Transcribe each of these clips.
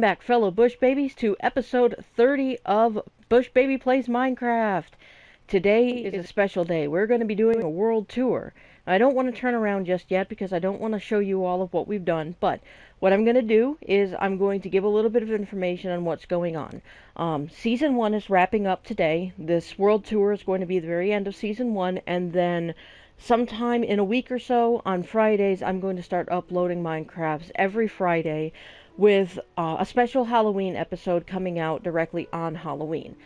Welcome back, fellow Bush Babies, to episode 30 of Bush Baby Plays Minecraft. Today is a special day. We're going to be doing a world tour. I don't want to turn around just yet because I don't want to show you all of what we've done, but what I'm going to do is I'm going to give a little bit of information on what's going on. Season 1 is wrapping up today. This world tour is going to be the very end of Season 1, and then sometime in a week or so, on Fridays, I'm going to start uploading Minecrafts every Friday with a special Halloween episode coming out directly on Halloween.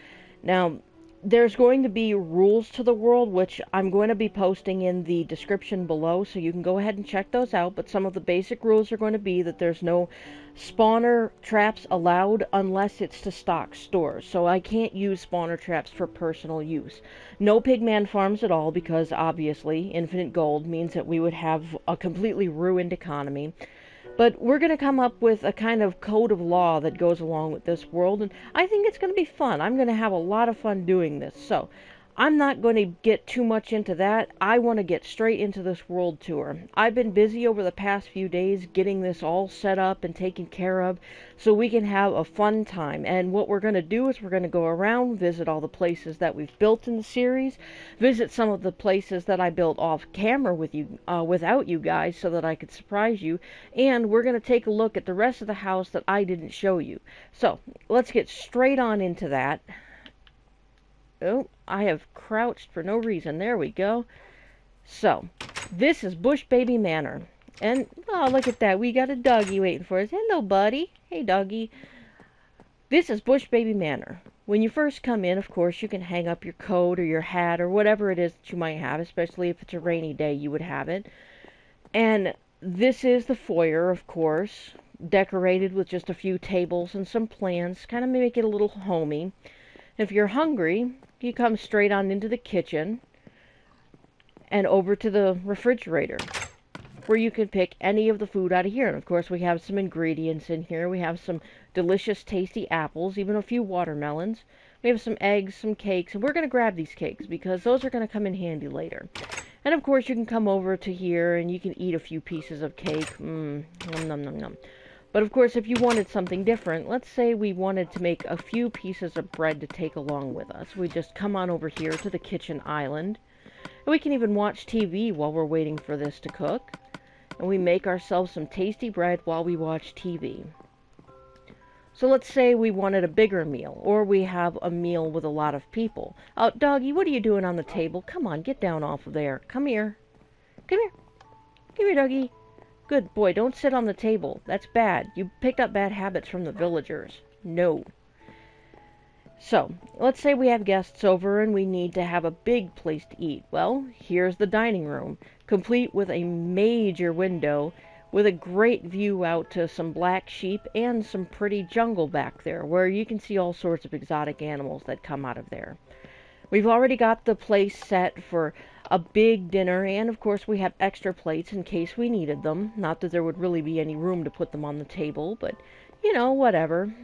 Now, there's going to be rules to the world, which I'm going to be posting in the description below, so you can go ahead and check those out, but some of the basic rules are going to be that there's no spawner traps allowed unless it's to stock stores, so I can't use spawner traps for personal use. No pigman farms at all, because obviously infinite gold means that we would have a completely ruined economy. But we're going to come up with a kind of code of law that goes along with this world, and I think it's going to be fun. I'm going to have a lot of fun doing this, so I'm not going to get too much into that. I want to get straight into this world tour. I've been busy over the past few days getting this all set up and taken care of so we can have a fun time. And what we're going to do is we're going to go around, visit all the places that we've built in the series, visit some of the places that I built off camera with you, without you guys, so that I could surprise you, and we're going to take a look at the rest of the house that I didn't show you. So let's get straight on into that. Oh, I have crouched for no reason. There we go. So, this is Bush Baby Manor. And, oh, look at that. We got a doggy waiting for us. Hello, buddy. Hey, doggy. This is Bush Baby Manor. When you first come in, of course, you can hang up your coat or your hat or whatever it is that you might have, especially if it's a rainy day, you would have it. And this is the foyer, of course, decorated with just a few tables and some plants, kind of make it a little homey. If you're hungry, you come straight on into the kitchen and over to the refrigerator, where you can pick any of the food out of here. And of course, we have some ingredients in here. We have some delicious, tasty apples, even a few watermelons. We have some eggs, some cakes, and we're going to grab these cakes because those are going to come in handy later. And of course, you can come over to here and you can eat a few pieces of cake. Nom, nom, nom, nom. But of course, if you wanted something different, let's say we wanted to make a few pieces of bread to take along with us. We just come on over here to the kitchen island. And we can even watch TV while we're waiting for this to cook. And we make ourselves some tasty bread while we watch TV. So let's say we wanted a bigger meal, or we have a meal with a lot of people. Oh, doggy, what are you doing on the table? Come on, get down off of there. Come here. Come here. Come here, doggy. Good boy, don't sit on the table. That's bad. You picked up bad habits from the villagers. No. So, let's say we have guests over and we need to have a big place to eat. Well, here's the dining room, complete with a major window, with a great view out to some black sheep and some pretty jungle back there, where you can see all sorts of exotic animals that come out of there. We've already got the place set for a big dinner, and of course we have extra plates in case we needed them. Not that there would really be any room to put them on the table, but, you know, whatever.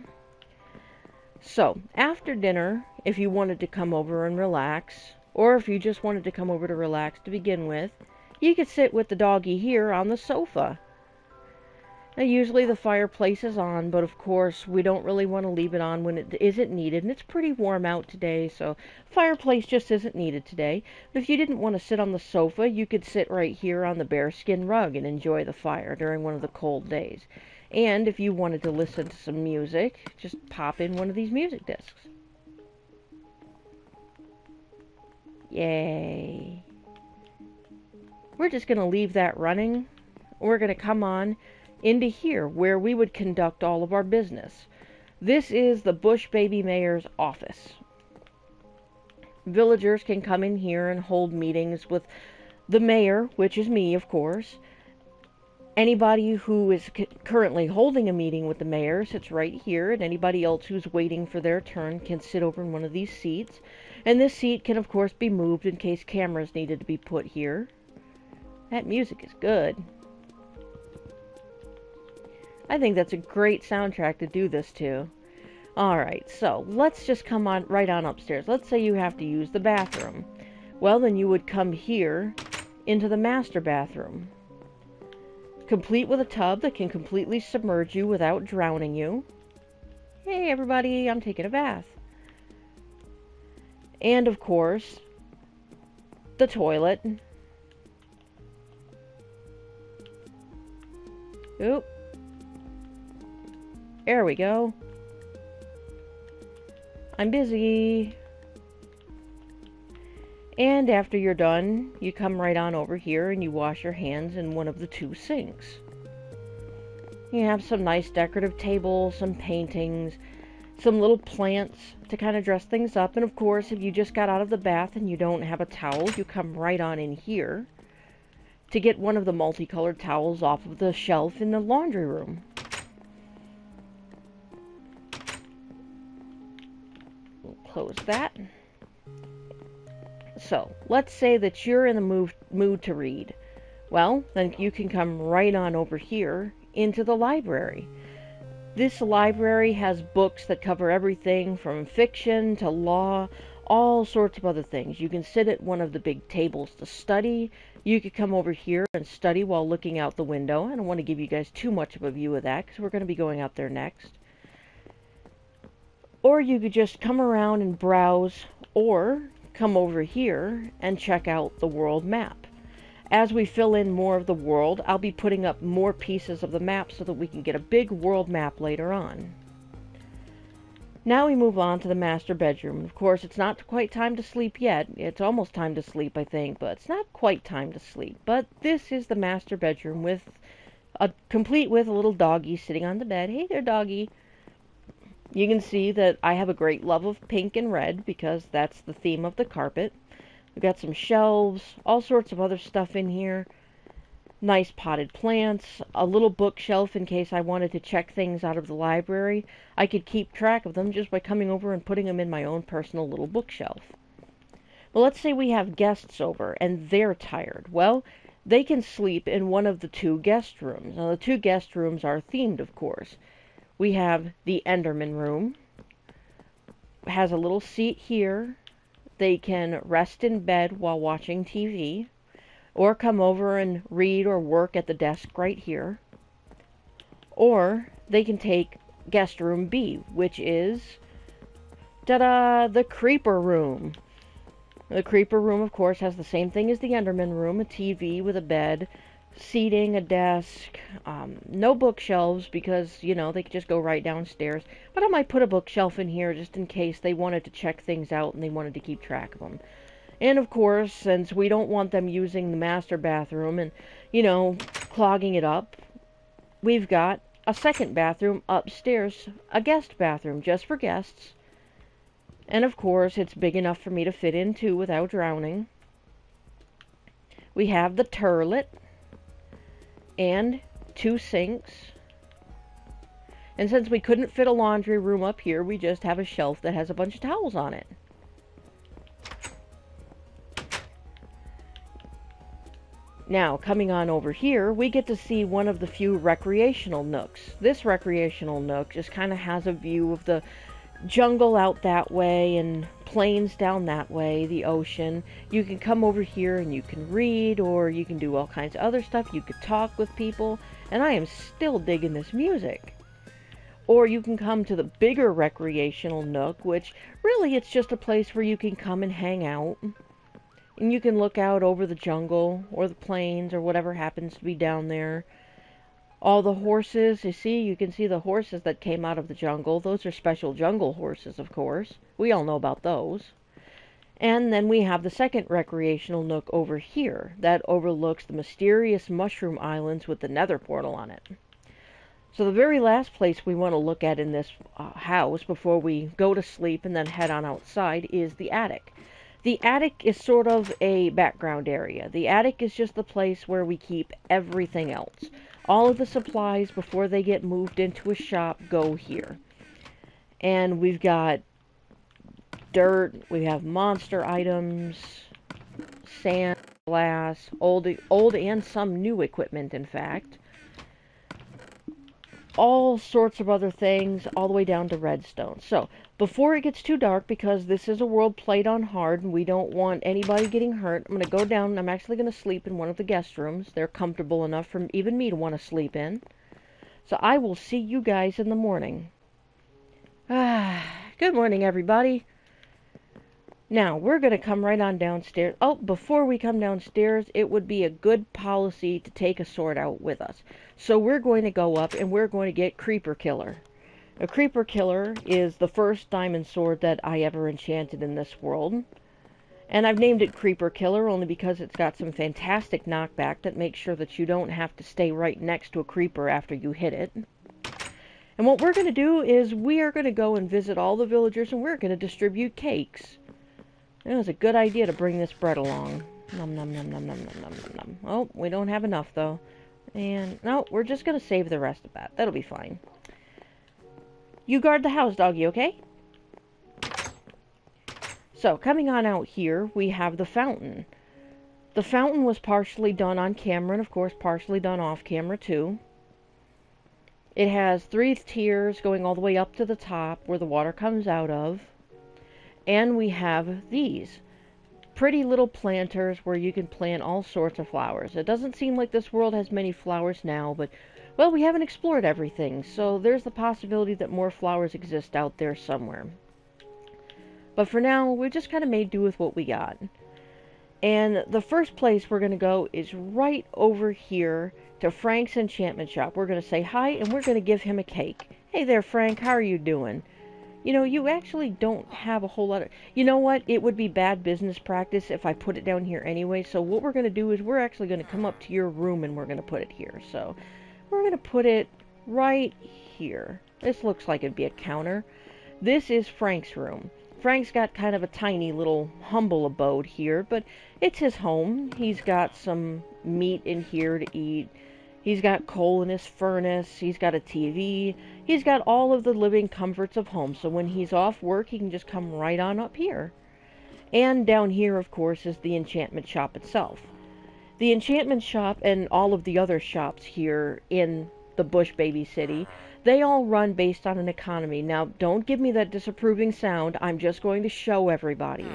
So, after dinner, if you wanted to come over and relax, or if you just wanted to come over to relax to begin with, you could sit with the doggy here on the sofa. Now, usually the fireplace is on, but of course we don't really want to leave it on when it isn't needed, and it's pretty warm out today, so fireplace just isn't needed today. But if you didn't want to sit on the sofa, you could sit right here on the bearskin rug and enjoy the fire during one of the cold days. And if you wanted to listen to some music, just pop in one of these music discs. Yay. We're just going to leave that running. We're going to come on into here, where we would conduct all of our business. This is the Bush Baby Mayor's office. Villagers can come in here and hold meetings with the mayor, which is me, of course. Anybody who is currently holding a meeting with the mayor sits right here, and anybody else who's waiting for their turn can sit over in one of these seats. And this seat can, of course, be moved in case cameras needed to be put here. That music is good. I think that's a great soundtrack to do this to. Alright, so let's just come on right on upstairs. Let's say you have to use the bathroom. Well, then you would come here into the master bathroom. Complete with a tub that can completely submerge you without drowning you. Hey everybody, I'm taking a bath. And of course, the toilet. Oop. There we go. I'm busy. And after you're done, you come right on over here and you wash your hands in one of the two sinks. You have some nice decorative tables, some paintings, some little plants to kind of dress things up. And of course, if you just got out of the bath and you don't have a towel, you come right on in here to get one of the multicolored towels off of the shelf in the laundry room. We'll close that. So, let's say that you're in the mood to read. Well, then you can come right on over here into the library. This library has books that cover everything from fiction to law, all sorts of other things. You can sit at one of the big tables to study. You could come over here and study while looking out the window. I don't want to give you guys too much of a view of that because we're going to be going out there next. Or you could just come around and browse, or come over here and check out the world map. As we fill in more of the world, I'll be putting up more pieces of the map so that we can get a big world map later on. Now we move on to the master bedroom. Of course, it's not quite time to sleep yet. It's almost time to sleep, I think, but it's not quite time to sleep. But this is the master bedroom complete with a little doggy sitting on the bed. Hey there, doggy. You can see that I have a great love of pink and red because that's the theme of the carpet. We've got some shelves, all sorts of other stuff in here. Nice potted plants, a little bookshelf in case I wanted to check things out of the library. I could keep track of them just by coming over and putting them in my own personal little bookshelf. But let's say we have guests over and they're tired. Well, they can sleep in one of the two guest rooms. Now, the two guest rooms are themed, of course. We have the Enderman room. It has a little seat here. They can rest in bed while watching TV, or come over and read or work at the desk right here. Or they can take guest room B, which is, ta-da, the Creeper room. The Creeper room, of course, has the same thing as the Enderman room, a TV with a bed, seating, a desk, no bookshelves because, you know, they could just go right downstairs. But I might put a bookshelf in here just in case they wanted to check things out and they wanted to keep track of them. And of course, since we don't want them using the master bathroom and, you know, clogging it up, we've got a second bathroom upstairs, a guest bathroom just for guests. And of course, it's big enough for me to fit into without drowning. We have the toilet and two sinks. And since we couldn't fit a laundry room up here, we just have a shelf that has a bunch of towels on it. Now, coming on over here, we get to see one of the few recreational nooks. This recreational nook just kind of has a view of the jungle out that way and plains down that way, the ocean. You can come over here and you can read, or you can do all kinds of other stuff. You could talk with people, and I am still digging this music. Or you can come to the bigger recreational nook, which really it's just a place where you can come and hang out. And you can look out over the jungle or the plains or whatever happens to be down there. All the horses, you can see the horses that came out of the jungle. Those are special jungle horses, of course. We all know about those. And then we have the second recreational nook over here that overlooks the mysterious mushroom islands with the nether portal on it. So the very last place we want to look at in this house before we go to sleep and then head on outside is the attic. The attic is sort of a background area. The attic is just the place where we keep everything else. All of the supplies before they get moved into a shop go here. And we've got dirt, we have monster items, sand, glass, old and some new equipment, in fact. All sorts of other things, all the way down to redstone. So, before it gets too dark, because this is a world played on hard, and we don't want anybody getting hurt, I'm going to go down, and I'm actually going to sleep in one of the guest rooms. They're comfortable enough for even me to want to sleep in. So I will see you guys in the morning. Good morning, everybody. Now, we're going to come right on downstairs. Oh, before we come downstairs, it would be a good policy to take a sword out with us. So we're going to go up and we're going to get Creeper Killer. A Creeper Killer is the first diamond sword that I ever enchanted in this world. And I've named it Creeper Killer only because it's got some fantastic knockback that makes sure that you don't have to stay right next to a creeper after you hit it. And what we're going to do is we are going to go and visit all the villagers and we're going to distribute cakes. It was a good idea to bring this bread along. Nom nom nom nom nom nom nom nom nom. Oh, we don't have enough though. And no, we're just going to save the rest of that. That'll be fine. You guard the house, doggy, okay? So, coming on out here, we have the fountain. The fountain was partially done on camera and, of course, partially done off camera, too. It has 3 tiers going all the way up to the top where the water comes out of. And we have these pretty little planters where you can plant all sorts of flowers. It doesn't seem like this world has many flowers now, but, well, we haven't explored everything, so there's the possibility that more flowers exist out there somewhere. But for now, we've just kind of made do with what we got. And the first place we're going to go is right over here to Frank's enchantment shop. We're going to say hi, and we're going to give him a cake. Hey there, Frank, how are you doing? You know, you actually don't have a whole lot of... You know what? It would be bad business practice if I put it down here anyway. So what we're going to do is we're actually going to come up to your room and we're going to put it here. So we're going to put it right here. This looks like it'd be a counter. This is Frank's room. Frank's got kind of a tiny little humble abode here, but it's his home. He's got some meat in here to eat. He's got coal in his furnace. He's got a TV. He's got all of the living comforts of home. So when he's off work, he can just come right on up here. And down here, of course, is the enchantment shop itself. The enchantment shop and all of the other shops here in the Bush Baby City, they all run based on an economy. Now, don't give me that disapproving sound. I'm just going to show everybody.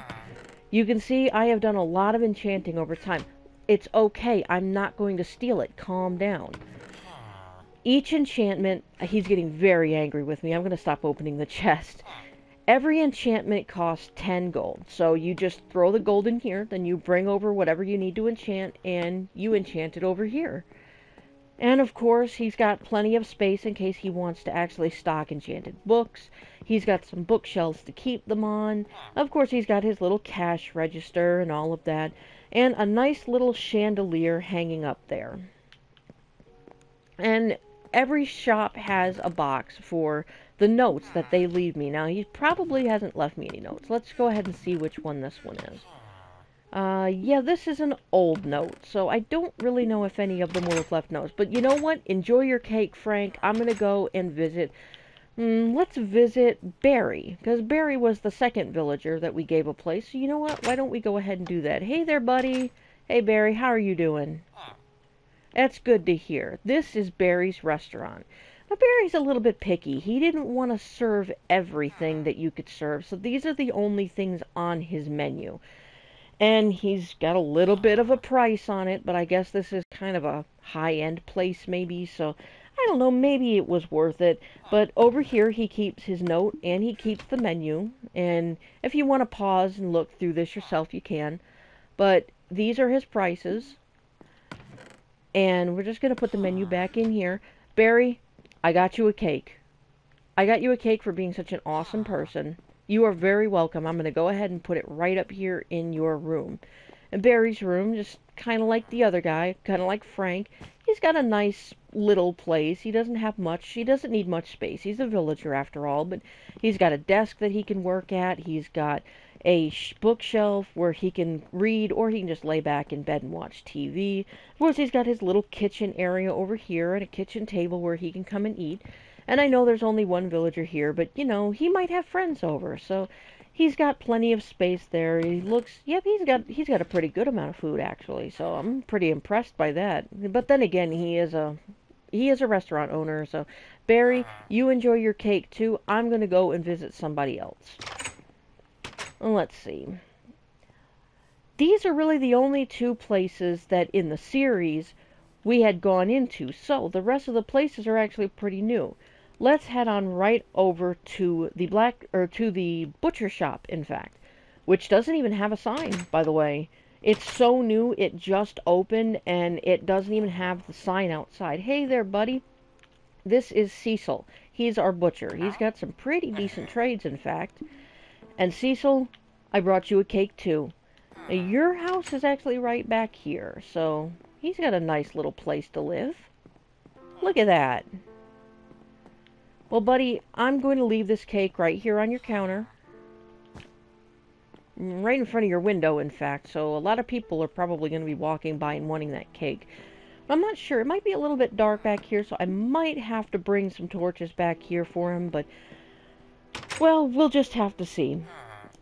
You can see I have done a lot of enchanting over time. It's okay. I'm not going to steal it. Calm down. Each enchantment... He's getting very angry with me. I'm going to stop opening the chest. Every enchantment costs 10 gold. So you just throw the gold in here, then you bring over whatever you need to enchant, and you enchant it over here. And of course, he's got plenty of space in case he wants to actually stock enchanted books. He's got some bookshelves to keep them on. Of course, he's got his little cash register and all of that. And a nice little chandelier hanging up there. And every shop has a box for the notes that they leave me. Now, he probably hasn't left me any notes. Let's go ahead and see which one this one is. Yeah, this is an old note, so I don't really know if any of them will have left notes. But you know what? Enjoy your cake, Frank. I'm going to go and visit... let's visit Barry, because Barry was the second villager that we gave a place. So you know what? Why don't we go ahead and do that? Hey there, buddy. Hey, Barry, how are you doing? That's good to hear. This is Barry's restaurant. Now, Barry's a little bit picky. He didn't want to serve everything that you could serve, so these are the only things on his menu. And he's got a little bit of a price on it, but I guess this is kind of a high-end place maybe, so I don't know, maybe it was worth it. But over here he keeps his note and he keeps the menu, and if you want to pause and look through this yourself, you can. But these are his prices, and we're just going to put the menu back in here. Barry, I got you a cake. I got you a cake for being such an awesome person. You are very welcome. I'm going to go ahead and put it right up here in your room. And Barry's room, just kind of like the other guy, kind of like Frank, he's got a nice little place. He doesn't have much. He doesn't need much space. He's a villager after all, but he's got a desk that he can work at. He's got a bookshelf where he can read, or he can just lay back in bed and watch TV. Of course, he's got his little kitchen area over here and a kitchen table where he can come and eat. And I know there's only one villager here, but, you know, he might have friends over, so he's got plenty of space there. He looks, yep, he's got a pretty good amount of food, actually, so I'm pretty impressed by that. But then again, he is a restaurant owner, so Barry, you enjoy your cake, too. I'm going to go and visit somebody else. Let's see. These are really the only 2 places that in the series we had gone into, so the rest of the places are actually pretty new. let's head on right over to the butcher shop, in fact, which doesn't even have a sign, by the way. It's so new, it just opened, and it doesn't even have the sign outside. Hey there, buddy. This is Cecil. He's our butcher. He's got some pretty decent trades, in fact. And Cecil, I brought you a cake, too. Now, your house is actually right back here, so he's got a nice little place to live. Look at that. Well, buddy, I'm going to leave this cake right here on your counter. Right in front of your window, in fact, so a lot of people are probably going to be walking by and wanting that cake. I'm not sure. It might be a little bit dark back here, so I might have to bring some torches back here for him, but, well, we'll just have to see.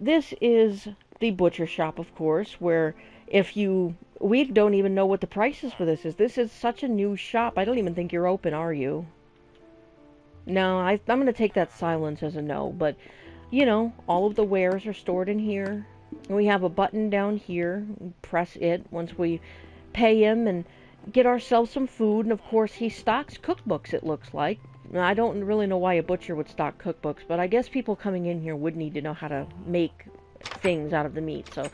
This is the butcher shop, of course, where we don't even know what the prices for this is. This is such a new shop. I don't even think you're open, are you? No, I'm going to take that silence as a no, but, you know, all of the wares are stored in here. And we have a button down here. Press it once we pay him and get ourselves some food. And, of course, he stocks cookbooks, it looks like. Now, I don't really know why a butcher would stock cookbooks, but I guess people coming in here would need to know how to make things out of the meat. So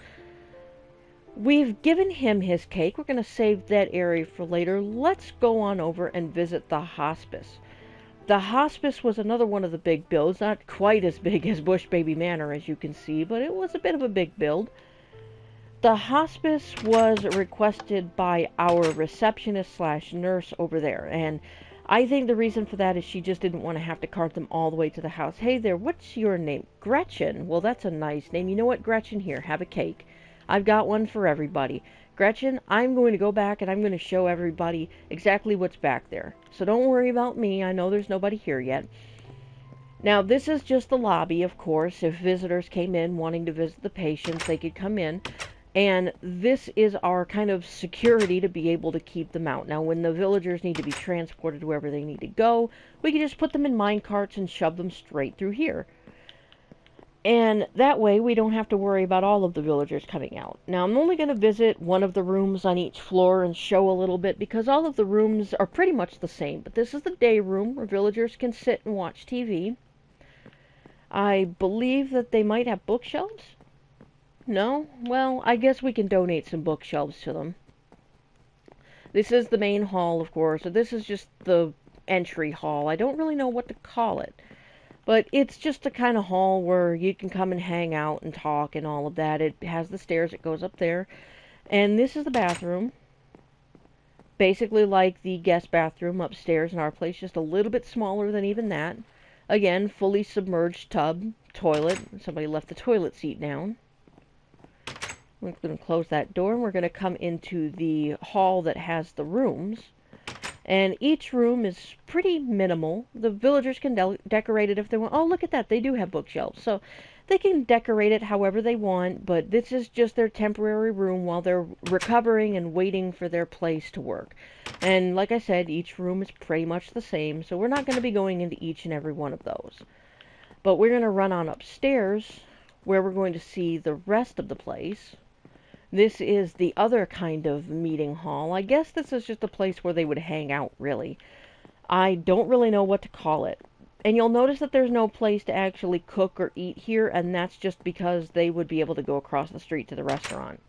we've given him his cake. We're going to save that area for later. Let's go on over and visit the hospice. The hospice was another one of the big builds, not quite as big as Bush Baby Manor, as you can see, but it was a bit of a big build. The hospice was requested by our receptionist/nurse over there, and I think the reason for that is she just didn't want to have to cart them all the way to the house. Hey there, what's your name? Gretchen. Well, that's a nice name. You know what, Gretchen? Here, have a cake. I've got one for everybody. Gretchen, I'm going to go back and I'm going to show everybody exactly what's back there. So don't worry about me. I know there's nobody here yet. Now, this is just the lobby, of course. If visitors came in wanting to visit the patients, they could come in. And this is our kind of security to be able to keep them out. Now, when the villagers need to be transported wherever they need to go, we can just put them in mine carts and shove them straight through here. And that way, we don't have to worry about all of the villagers coming out. Now, I'm only going to visit one of the rooms on each floor and show a little bit, because all of the rooms are pretty much the same. But this is the day room, where villagers can sit and watch TV. I believe that they might have bookshelves? No? Well, I guess we can donate some bookshelves to them. This is the main hall, of course, so this is just the entry hall. I don't really know what to call it. But it's just a kind of hall where you can come and hang out and talk and all of that. It has the stairs that goes up there. And this is the bathroom. Basically like the guest bathroom upstairs in our place, just a little bit smaller than even that. Again, fully submerged tub, toilet. Somebody left the toilet seat down. We're going to close that door, and we're going to come into the hall that has the rooms. And each room is pretty minimal. The villagers can decorate it if they want. Oh, look at that. They do have bookshelves. So they can decorate it however they want, but this is just their temporary room while they're recovering and waiting for their place to work. And like I said, each room is pretty much the same, so we're not going to be going into each and every one of those. But we're going to run on upstairs, where we're going to see the rest of the place. This is the other kind of meeting hall. I guess this is just a place where they would hang out, really. I don't really know what to call it. And you'll notice that there's no place to actually cook or eat here, and that's just because they would be able to go across the street to the restaurant.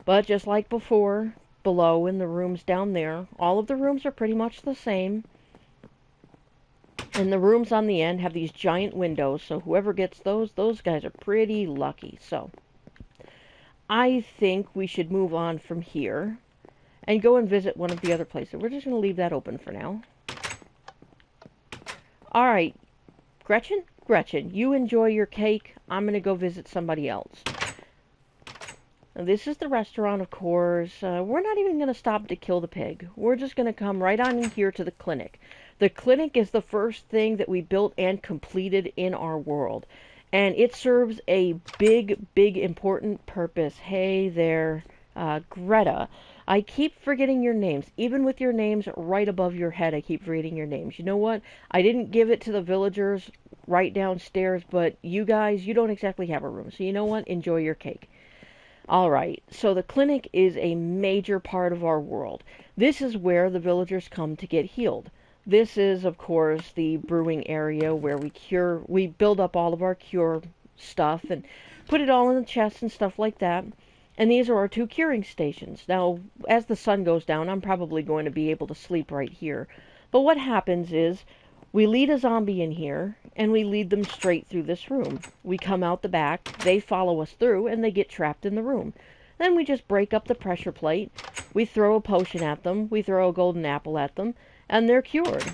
But just like before, below in the rooms down there, all of the rooms are pretty much the same. And the rooms on the end have these giant windows, so whoever gets those guys are pretty lucky. So I think we should move on from here and go and visit one of the other places. We're just going to leave that open for now. Alright, Gretchen, you enjoy your cake. I'm going to go visit somebody else. Now, this is the restaurant, of course. We're not even going to stop to kill the pig. We're just going to come right on in here to the clinic. The clinic is the first thing that we built and completed in our world. And it serves a big, important purpose. Hey there, Greta. I keep forgetting your names. Even with your names right above your head, I keep forgetting your names. You know what? I didn't give it to the villagers right downstairs, but you guys, you don't exactly have a room. So you know what? Enjoy your cake. Alright, so the clinic is a major part of our world. This is where the villagers come to get healed. This is, of course, the brewing area where we build up all of our cure stuff and put it all in the chests and stuff like that. And these are our 2 curing stations. Now, as the sun goes down, I'm probably going to be able to sleep right here. But what happens is, we lead a zombie in here, and we lead them straight through this room. We come out the back, they follow us through, and they get trapped in the room. Then we just break up the pressure plate, we throw a potion at them, we throw a golden apple at them, and they're cured.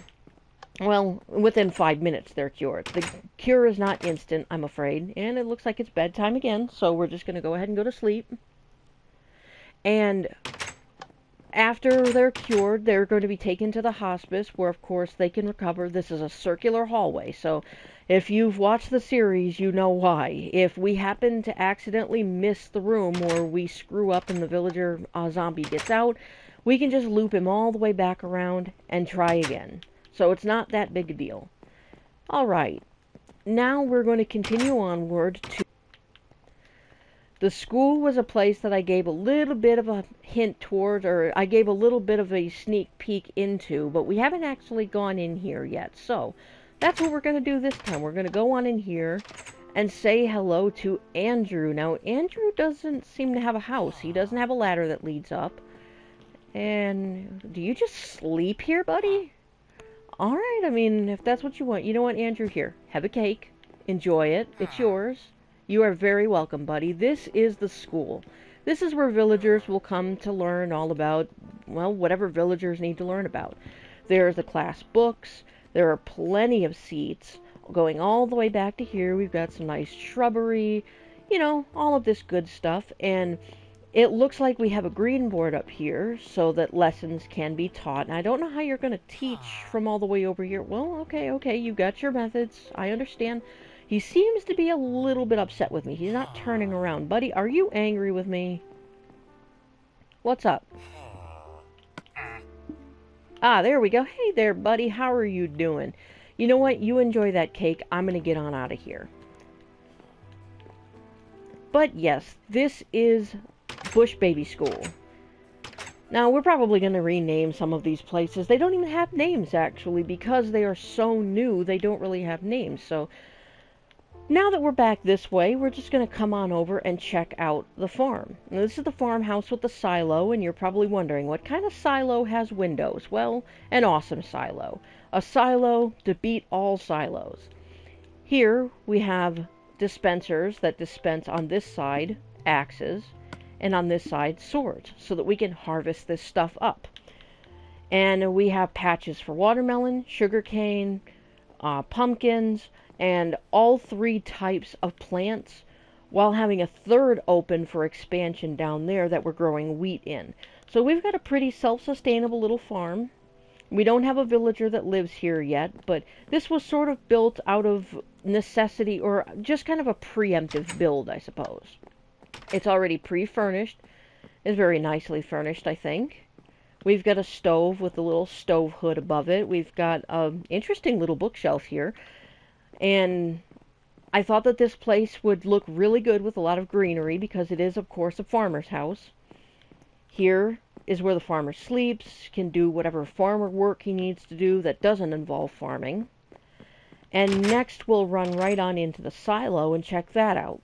Well, within 5 minutes they're cured. The cure is not instant, I'm afraid, and it looks like it's bedtime again, so we're just going to go ahead and go to sleep. And after they're cured, they're going to be taken to the hospice, where of course they can recover. This is a circular hallway, so if you've watched the series, you know why. If we happen to accidentally miss the room, or we screw up and the villager zombie gets out, we can just loop him all the way back around and try again. So it's not that big a deal. Alright, now we're going to continue onward to... The school was a place that I gave a little bit of a hint toward, or I gave a little bit of a sneak peek into, but we haven't actually gone in here yet. So, that's what we're going to do this time. We're going to go on in here and say hello to Andrew. Now, Andrew doesn't seem to have a house. He doesn't have a ladder that leads up. And, do you just sleep here, buddy? Alright, I mean, if that's what you want. You know what, Andrew? Here, have a cake. Enjoy it. It's yours. You are very welcome, buddy. This is the school. This is where villagers will come to learn all about, well, whatever villagers need to learn about. There's the class books. There are plenty of seats going all the way back to here. We've got some nice shrubbery, you know, all of this good stuff. And it looks like we have a green board up here so that lessons can be taught. And I don't know how you're going to teach from all the way over here. Well, okay, you've got your methods. I understand. He seems to be a little bit upset with me. He's not turning around. Buddy, are you angry with me? What's up? Ah, there we go. Hey there, buddy. How are you doing? You know what? You enjoy that cake. I'm going to get on out of here. But yes, this is Bush Baby School. Now, we're probably going to rename some of these places. They don't even have names, actually, because they are so new, they don't really have names. So, now that we're back this way, we're just going to come on over and check out the farm. Now, this is the farmhouse with the silo, and you're probably wondering, what kind of silo has windows? Well, an awesome silo. A silo to beat all silos. Here, we have dispensers that dispense on this side axes, and on this side swords, so that we can harvest this stuff up. And we have patches for watermelon, sugarcane, pumpkins, and all 3 types of plants, while having a third open for expansion down there that we're growing wheat in. So we've got a pretty self-sustainable little farm. We don't have a villager that lives here yet, but this was sort of built out of necessity, or just kind of a preemptive build, I suppose. It's already pre-furnished. It's very nicely furnished, I think. We've got a stove with a little stove hood above it. We've got an interesting little bookshelf here. And I thought that this place would look really good with a lot of greenery, because it is, of course, a farmer's house. Here is where the farmer sleeps, can do whatever farmer work he needs to do that doesn't involve farming. And next we'll run right on into the silo and check that out.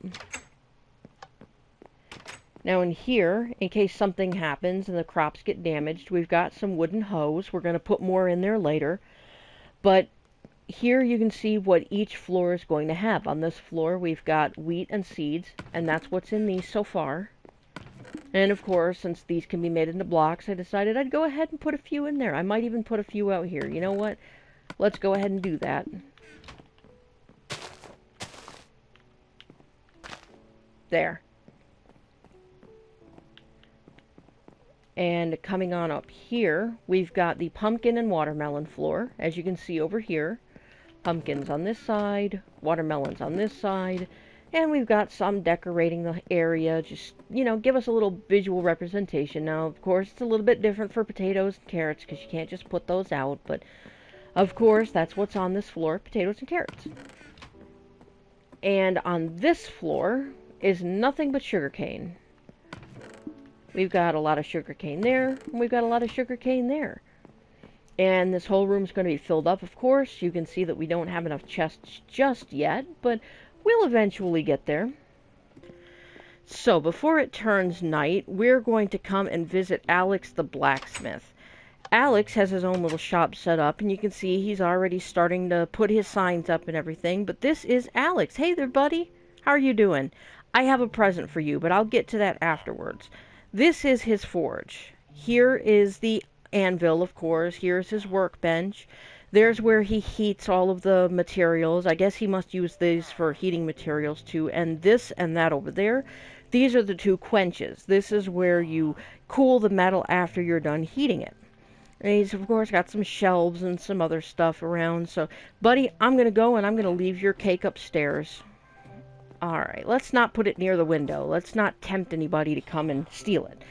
Now in here, in case something happens and the crops get damaged, we've got some wooden hoes. We're going to put more in there later. But here you can see what each floor is going to have. On this floor we've got wheat and seeds, and that's what's in these so far. And of course, since these can be made into blocks, I decided I'd go ahead and put a few in there. I might even put a few out here. You know what? Let's go ahead and do that. There. And coming on up here, we've got the pumpkin and watermelon floor, as you can see over here. Pumpkins on this side, watermelons on this side, and we've got some decorating the area, just, you know, give us a little visual representation. Now, of course, it's a little bit different for potatoes and carrots, because you can't just put those out, but, of course, that's what's on this floor, potatoes and carrots. And on this floor is nothing but sugarcane. We've got a lot of sugarcane there, and we've got a lot of sugarcane there. And this whole room's going to be filled up, of course. You can see that we don't have enough chests just yet, but we'll eventually get there. So, before it turns night, we're going to come and visit Alex the blacksmith. Alex has his own little shop set up, and you can see he's already starting to put his signs up and everything. But this is Alex. Hey there, buddy. How are you doing? I have a present for you, but I'll get to that afterwards. This is his forge. Here is the anvil, of course. Here's his workbench. There's where he heats all of the materials. I guess he must use these for heating materials too. And this and that over there, these are the two quenches. This is where you cool the metal after you're done heating it. And he's, of course, got some shelves and some other stuff around. So, buddy, I'm going to go and I'm going to leave your cake upstairs. Alright, let's not put it near the window. Let's not tempt anybody to come and steal it.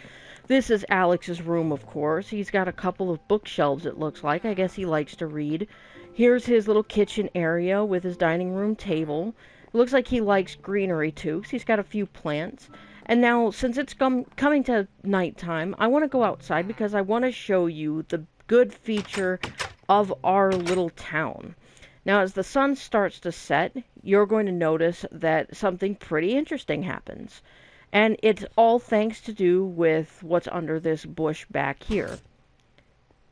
This is Alex's room, of course. He's got a couple of bookshelves, it looks like. I guess he likes to read. Here's his little kitchen area with his dining room table. It looks like he likes greenery, too, because he's got a few plants. And now, since it's coming to nighttime, I want to go outside because I want to show you the good feature of our little town. Now, as the sun starts to set, you're going to notice that something pretty interesting happens. And it's all thanks to do with what's under this bush back here.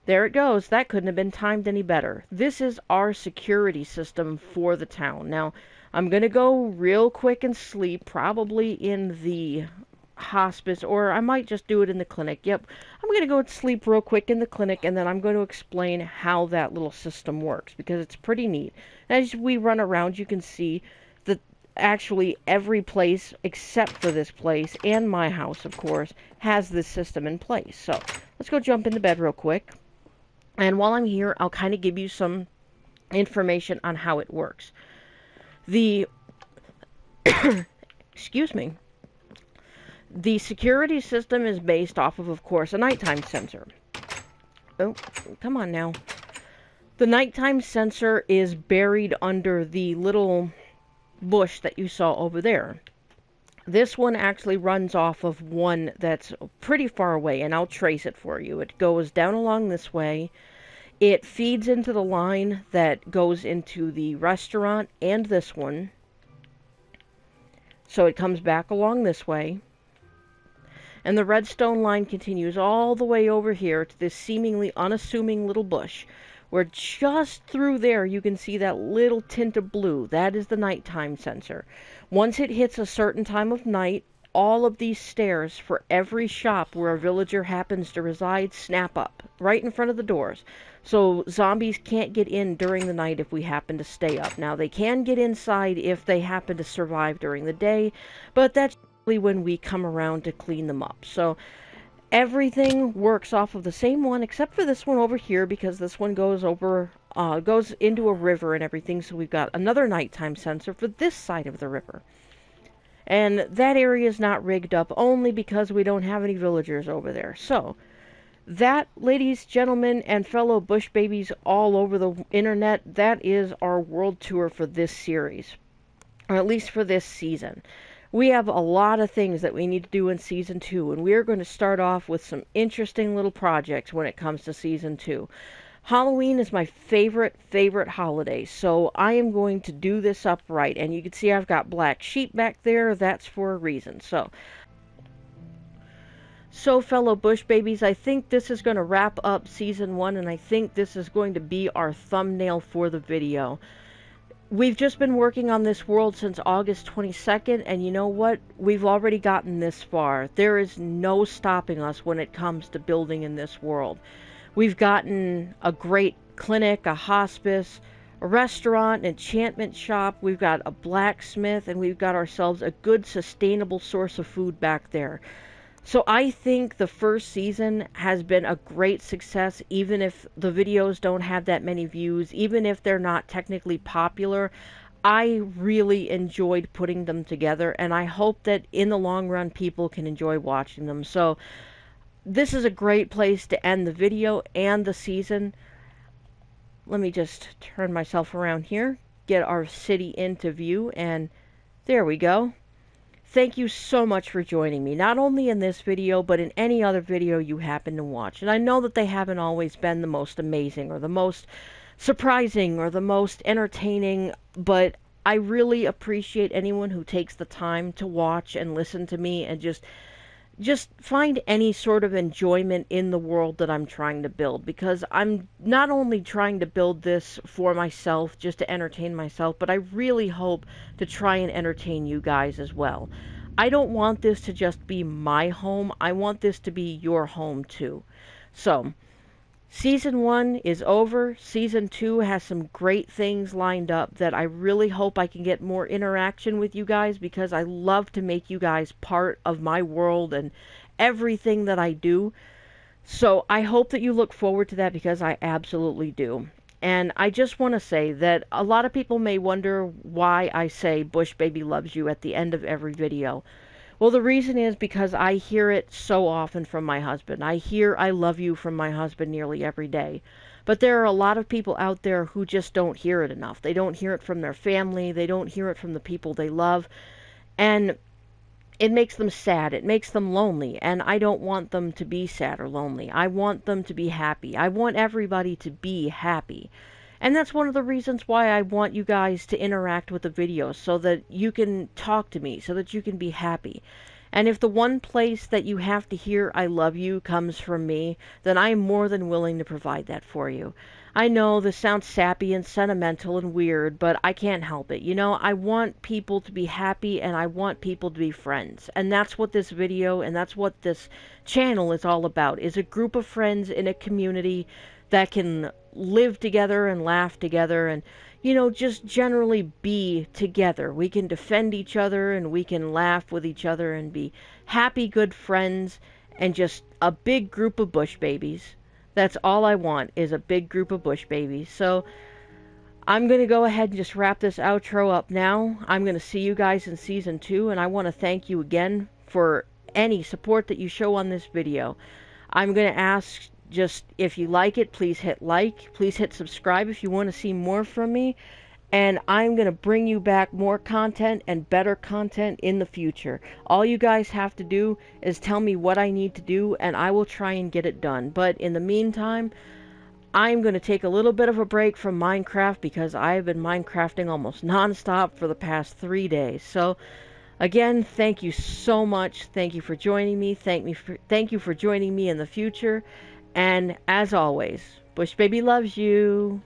There it goes. That couldn't have been timed any better. This is our security system for the town. Now, I'm going to go real quick and sleep, probably in the hospice, or I might just do it in the clinic. Yep, I'm going to go and sleep real quick in the clinic, and then I'm going to explain how that little system works, because it's pretty neat. As we run around, you can see that actually every place, except for this place, and my house, of course, has this system in place. So, let's go jump into bed real quick. And while I'm here, I'll kind of give you some information on how it works. The excuse me. The security system is based off of course, a nighttime sensor. Oh, come on now. The nighttime sensor is buried under the little bush that you saw over there. This one actually runs off of one that's pretty far away, and I'll trace it for you. It goes down along this way. It feeds into the line that goes into the restaurant and this one. So it comes back along this way. And the redstone line continues all the way over here to this seemingly unassuming little bush, where just through there you can see that little tint of blue. That is the nighttime sensor. Once it hits a certain time of night, all of these stairs for every shop where a villager happens to reside snap up right in front of the doors. So zombies can't get in during the night if we happen to stay up. Now, they can get inside if they happen to survive during the day, but that's usually when we come around to clean them up. So everything works off of the same one, except for this one over here, because this one goes over, goes into a river and everything. So we've got another nighttime sensor for this side of the river. And that area is not rigged up only because we don't have any villagers over there. So that, ladies, gentlemen, and fellow bush babies all over the internet, that is our world tour for this series. Or at least for this season. We have a lot of things that we need to do in Season 2, and we're going to start off with some interesting little projects when it comes to Season 2. Halloween is my favorite holiday, so I am going to do this up right. And you can see I've got black sheep back there. That's for a reason. So, fellow bush babies, I think this is going to wrap up Season 1, and I think this is going to be our thumbnail for the video. We've just been working on this world since August 22nd, and you know what? We've already gotten this far. There is no stopping us when it comes to building in this world. We've gotten a great clinic, a hospice, a restaurant, an enchantment shop. We've got a blacksmith, and we've got ourselves a good, sustainable source of food back there. So I think the first season has been a great success, even if the videos don't have that many views, even if they're not technically popular. I really enjoyed putting them together, and I hope that in the long run people can enjoy watching them. So this is a great place to end the video and the season. Let me just turn myself around here, get our city into view, and there we go. thank you so much for joining me, not only in this video, but in any other video you happen to watch. And I know that they haven't always been the most amazing or the most surprising or the most entertaining, but I really appreciate anyone who takes the time to watch and listen to me and just find any sort of enjoyment in the world that I'm trying to build, because I'm not only trying to build this for myself just to entertain myself, but I really hope to try and entertain you guys as well. I don't want this to just be my home. I want this to be your home too. So, Season 1 is over. Season 2 has some great things lined up that I really hope I can get more interaction with you guys, because I love to make you guys part of my world and everything that I do. So I hope that you look forward to that, because I absolutely do. And I just want to say that a lot of people may wonder why I say Bush Baby loves you at the end of every video. Well, the reason is because I hear it so often from my husband. I hear I love you from my husband nearly every day. But there are a lot of people out there who just don't hear it enough. They don't hear it from their family. They don't hear it from the people they love. And it makes them sad. It makes them lonely. And I don't want them to be sad or lonely. I want them to be happy. I want everybody to be happy. And that's one of the reasons why I want you guys to interact with the videos, so that you can talk to me, so that you can be happy. And if the one place that you have to hear I love you comes from me, then I am more than willing to provide that for you. I know this sounds sappy and sentimental and weird, but I can't help it. You know, I want people to be happy, and I want people to be friends. And that's what this video and that's what this channel is all about, is a group of friends in a community that can live together and laugh together and, you know, just generally be together. We can defend each other and we can laugh with each other and be happy, good friends, and just a big group of bush babies. That's all I want, is a big group of bush babies. So I'm going to go ahead and just wrap this outro up now. I'm going to see you guys in Season 2, and I want to thank you again for any support that you show on this video. I'm going to ask, just if you like it, please hit like, please hit subscribe if you want to see more from me, and I'm going to bring you back more content and better content in the future. All you guys have to do is tell me what I need to do, and I will try and get it done. But in the meantime, I'm going to take a little bit of a break from Minecraft, because I have been Minecrafting almost non-stop for the past 3 days. So again, thank you so much. Thank you for joining me. Thank you for joining me in the future. And as always, Bush Baby loves you.